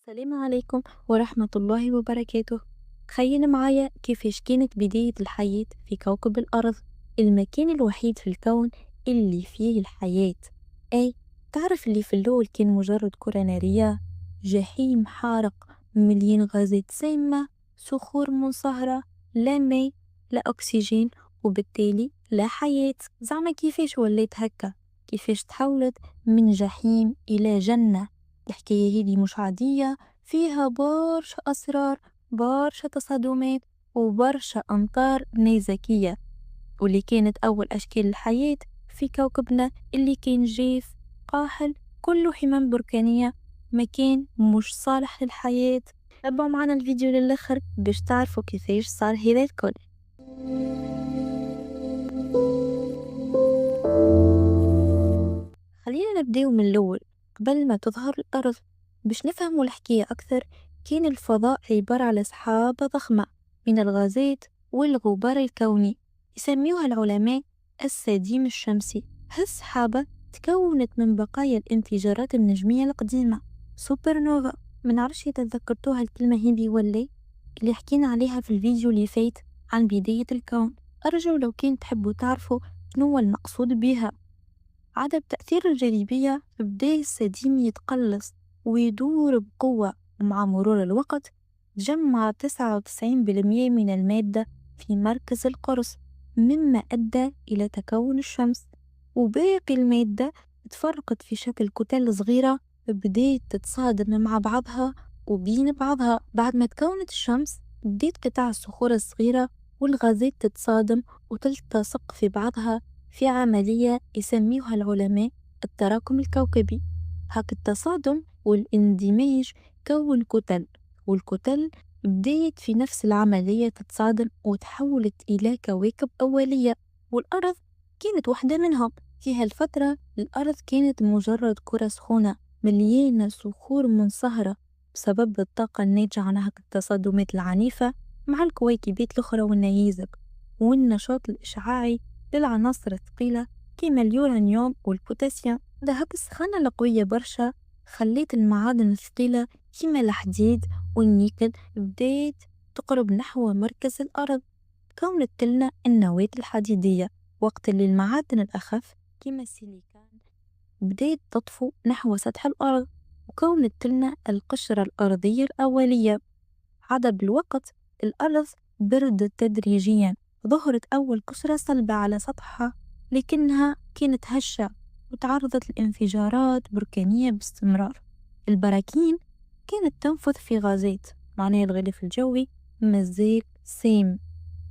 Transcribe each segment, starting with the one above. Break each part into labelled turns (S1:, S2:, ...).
S1: السلام عليكم ورحمة الله وبركاته. تخيل معايا كيفاش كانت بداية الحياة في كوكب الأرض، المكان الوحيد في الكون اللي فيه الحياة. أي تعرف اللي في الأول كان مجرد كرة نارية، جحيم حارق مليان غازات سامة، صخور منصهرة، لا ماء لا أكسجين، وبالتالي لا حياة. زعما كيفاش وليت هكا؟ كيفاش تحولت من جحيم إلى جنة؟ الحكاية هذه مش عادية، فيها برشا أسرار، برشا تصادمات، وبرشا أمطار نيزكية. واللي كانت أول أشكال الحياة في كوكبنا اللي كان جاف قاحل كله حمم بركانية، مكان مش صالح للحياة. تابعوا معنا الفيديو للآخر باش تعرفوا كيفاش صار هذا الكل. خلينا نبداو من الأول، قبل ما تظهر الأرض. باش نفهموا الحكاية أكثر، كان الفضاء عبارة على سحابة ضخمة من الغازات والغبار الكوني، يسميوها العلماء السديم الشمسي. هالسحابة تكونت من بقايا الانفجارات النجمية القديمة، سوبر نوفا. منعرفش إذا تذكرتوها الكلمة هذه ولا، اللي حكينا عليها في الفيديو اللي فات عن بداية الكون. أرجو لو كنت تحبوا تعرفوا شنو هو المقصود بها. عدم تأثير الجاذبية بدا السديم يتقلص ويدور بقوة، ومع مرور الوقت تجمع 99% من المادة في مركز القرص، مما أدى إلى تكون الشمس. وباقي المادة تفرقت في شكل كتل صغيرة، بدأت تتصادم مع بعضها وبين بعضها. بعد ما تكونت الشمس، بدأت قطع الصخور الصغيرة والغازات تتصادم وتلتصق في بعضها في عملية يسميوها العلماء التراكم الكوكبي. هاك التصادم والاندماج كون كتل، والكتل بدأت في نفس العملية تتصادم وتحولت إلى كواكب أولية، والأرض كانت واحدة منهم. في هالفترة الأرض كانت مجرد كرة سخونة مليانة صخور منصهرة بسبب الطاقة الناتجة عن هاك التصادمات العنيفة مع الكويكبات الأخرى والنيازك، والنشاط الإشعاعي للعناصر الثقيلة كيما اليورانيوم والبوتاسيوم. ده هاك السخانة القوية برشا خليت المعادن الثقيلة كيما الحديد والنيكل بدات تقرب نحو مركز الأرض، كونت لنا النواة الحديدية. وقت اللي المعادن الأخف كيما السيليكون بدات تطفو نحو سطح الأرض، وكونت لنا القشرة الأرضية الأولية. عدا بالوقت الأرض بردت تدريجيا، ظهرت أول قشرة صلبة على سطحها، لكنها كانت هشة وتعرضت لانفجارات بركانية باستمرار. البراكين كانت تنفذ في غازات، معناها الغلاف الجوي مازال سام،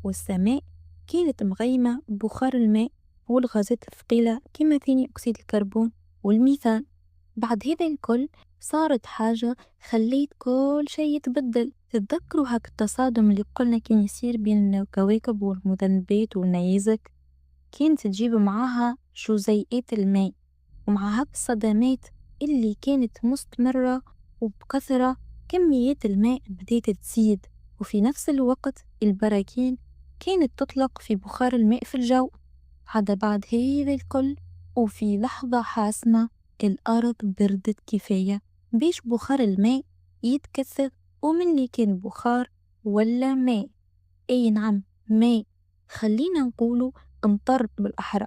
S1: والسماء كانت مغيمة ببخار الماء والغازات الثقيلة كما ثاني أكسيد الكربون والميثان. بعد هذا الكل صارت حاجة خليت كل شيء يتبدل. تتذكروا هاك التصادم اللي قلنا كان يصير بين الكواكب والمذنبات والنيازك؟ كانت تجيب معاها جزيئات الماء، ومع هاك الصدمات اللي كانت مستمرة وبكثرة، كميات الماء بدأت تزيد، وفي نفس الوقت البراكين كانت تطلق في بخار الماء في الجو. عدا بعد هذا الكل، وفي لحظة حاسمة الأرض بردت كفاية بيش بخار الماء يتكثف، ومن اللي كان بخار ولا ماء. أي نعم، ماء. خلينا نقولوا امطر بالأحرى.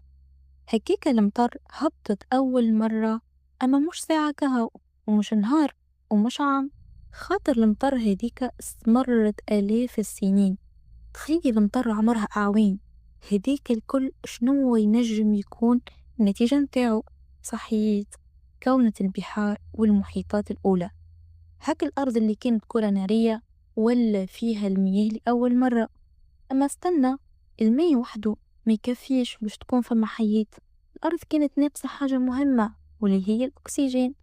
S1: هكيك المطر هبطت أول مرة، أما مش ساعة كهو، ومش نهار، ومش عام. خاطر المطر هذيك استمرت آلاف السنين. تخيل المطر عمرها أعوام. هديك الكل شنو ينجم يكون النتيجة متاعو؟ صحيت كونت البحار والمحيطات الأولى. هاك الأرض اللي كانت كرة نارية ولا فيها المياه لأول مرة. أما استنى، الماء وحده ما يكفيش باش تكون فما حياة. الأرض كانت ناقصة حاجة مهمة، واللي هي الأكسجين.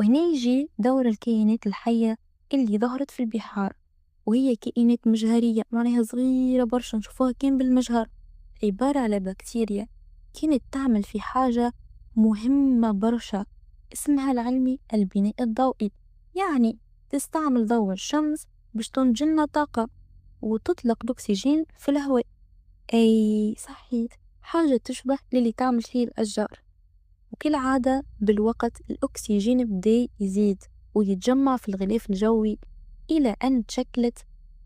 S1: وهنا يجي دور الكائنات الحية اللي ظهرت في البحار، وهي كائنات مجهرية، معناها صغيرة برشا نشوفوها كان بالمجهر، عبارة على بكتيريا كانت تعمل في حاجة مهمة برشا اسمها العلمي البناء الضوئي. يعني تستعمل ضوء الشمس باش تنتجلنا طاقة وتطلق الأكسجين في الهواء. أي صحيت، حاجة تشبه للي تعمل فيه الأشجار. وكالعادة بالوقت الأكسجين بدأ يزيد ويتجمع في الغلاف الجوي إلى أن تشكلت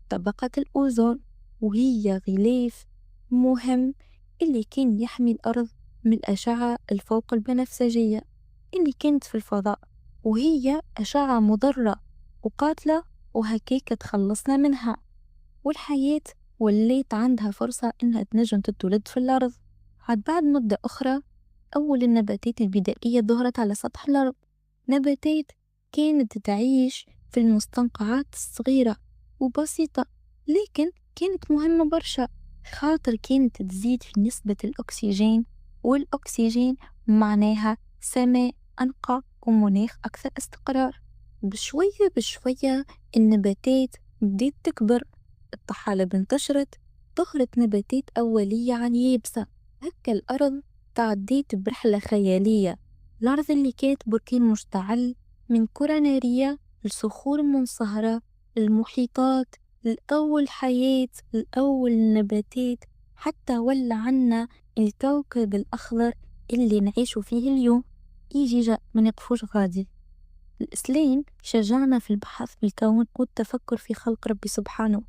S1: طبقة الأوزون، وهي غلاف مهم اللي كان يحمي الأرض من الأشعة الفوق البنفسجية اللي كانت في الفضاء، وهي أشعة مضرة وقاتلة، وهكيك تخلصنا منها، والحياة وليت عندها فرصة إنها تنجم تتولد في الأرض. عاد بعد مدة أخرى أول النباتات البدائية ظهرت على سطح الأرض، نباتات كانت تعيش في المستنقعات الصغيرة وبسيطة، لكن كانت مهمة برشا خاطر كانت تزيد في نسبة الأكسجين، والأكسجين معناها سماء أنقى ومناخ أكثر استقرار. بشوية بشوية النباتات بديت تكبر، الطحالب انتشرت، ظهرت نباتات أولية على اليابسة، هكا الأرض تعديت برحلة خيالية. الأرض اللي كانت بركان مشتعل من كرة نارية لصخور منصهرة، المحيطات، الأول حياة، الأول نباتات، حتى ولا عنا الكوكب الأخضر اللي نعيش فيه اليوم. يجي جاء ما نقفوش غادي. الإسلام شجعنا في البحث بالكون والتفكر في خلق ربي سبحانه.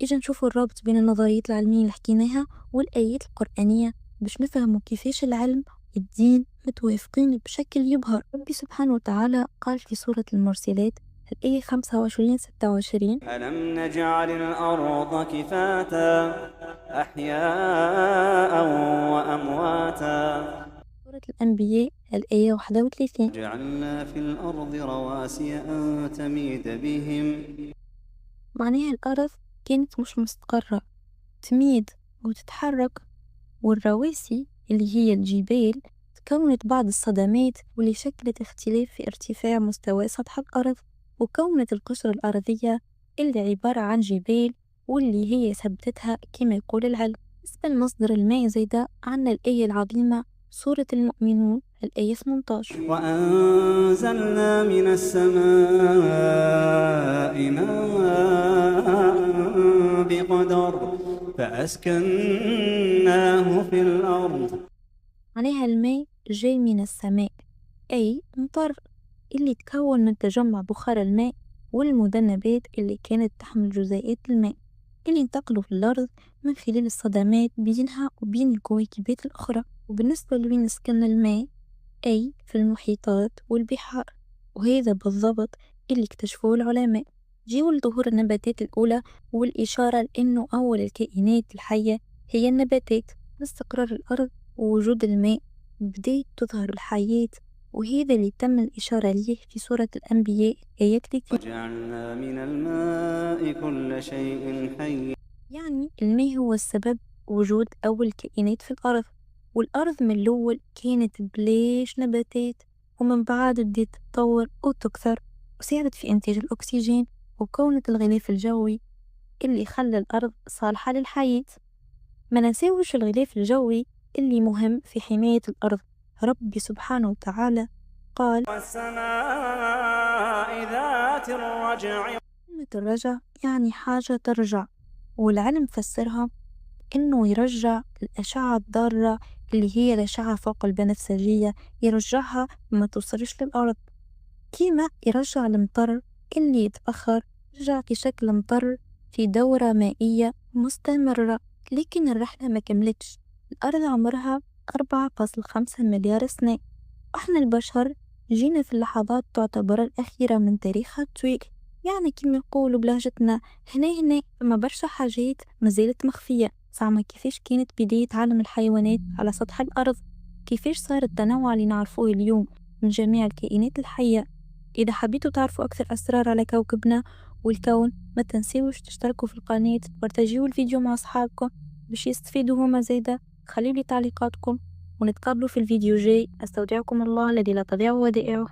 S1: إجا نشوفوا الرابط بين النظريات العلمية اللي حكيناها والآيات القرآنية باش نفهموا كيفاش العلم والدين متوافقين بشكل يبهر. ربي سبحانه وتعالى قال في سورة المرسلات الآية 25-26:
S2: ألم نجعل الأرض كفاتا أحياء وأمواتا.
S1: سورة الأنبياء الآية 31:
S2: جعلنا في الأرض رواسي أن تميد بهم.
S1: معناها الأرض كانت مش مستقرة، تميد وتتحرك، والرواسي اللي هي الجبال تكونت بعض الصدمات واللي شكلت اختلاف في ارتفاع مستوى سطح الأرض، وكونت القشرة الأرضية اللي عبارة عن جبال واللي هي ثبتتها كما يقول العلم. بالنسبة لمصدر الماء زيدا عنا الآية العظيمة سورة المؤمنون الآية 18:
S2: وأنزلنا من السماء ماء بقدر فأسكناه في الأرض.
S1: معناها الماء جاي من السماء، أي مطر اللي تكون من تجمع بخار الماء والمذنبات اللي كانت تحمل جزيئات الماء اللي انتقلوا في الأرض من خلال الصدمات بينها وبين الكويكبات الأخرى. وبالنسبة لوين سكن الماء، أي في المحيطات والبحار، وهذا بالضبط اللي اكتشفوه العلماء. جيوا لظهور النباتات الأولى والإشارة لأنه أول الكائنات الحية هي النباتات. باستقرار الأرض ووجود الماء بدأت تظهر الحياة، وهذا اللي تم الإشارة ليه في سورة الأنبياء آية 30:
S2: وجعلنا من الماء كل شيء حي.
S1: يعني الماء هو السبب وجود أول كائنات في الأرض، والأرض من الأول كانت بلاش نباتات، ومن بعد بدأت تتطور وتكثر وساعدت في إنتاج الأكسجين وكونت الغلاف الجوي اللي خلى الأرض صالحة للحياة. ما ننساوش الغلاف الجوي اللي مهم في حماية الأرض. ربي سبحانه وتعالى قال:
S2: والسماء ذات الرجع.
S1: كلمة الرجع يعني حاجة ترجع، والعلم فسرها إنه يرجع الأشعة الضارة اللي هي الأشعة فوق البنفسجية، يرجعها ما توصلش للأرض، كيما يرجع المطر اللي يتبخر يرجع في شكل مطر في دورة مائية مستمرة. لكن الرحلة ما كملتش، الأرض عمرها 4.5 مليار سنة، وإحنا البشر جينا في اللحظات تعتبر الأخيرة من تاريخها الطويل. يعني كما يقولوا بلهجتنا هنا فما برشا حاجات مازالت مخفية، زعما كيفاش كانت بداية عالم الحيوانات على سطح الأرض، كيفاش صار التنوع اللي نعرفوه اليوم من جميع الكائنات الحية. إذا حبيتوا تعرفوا أكثر أسرار على كوكبنا والكون ما تنسيوش تشتركوا في القناة وترتجيوا الفيديو مع أصحابكم باش يستفيدوا هما زيدا. خليوا لي تعليقاتكم ونتقابلوا في الفيديو جاي. أستودعكم الله الذي لا تضيع ودائعه.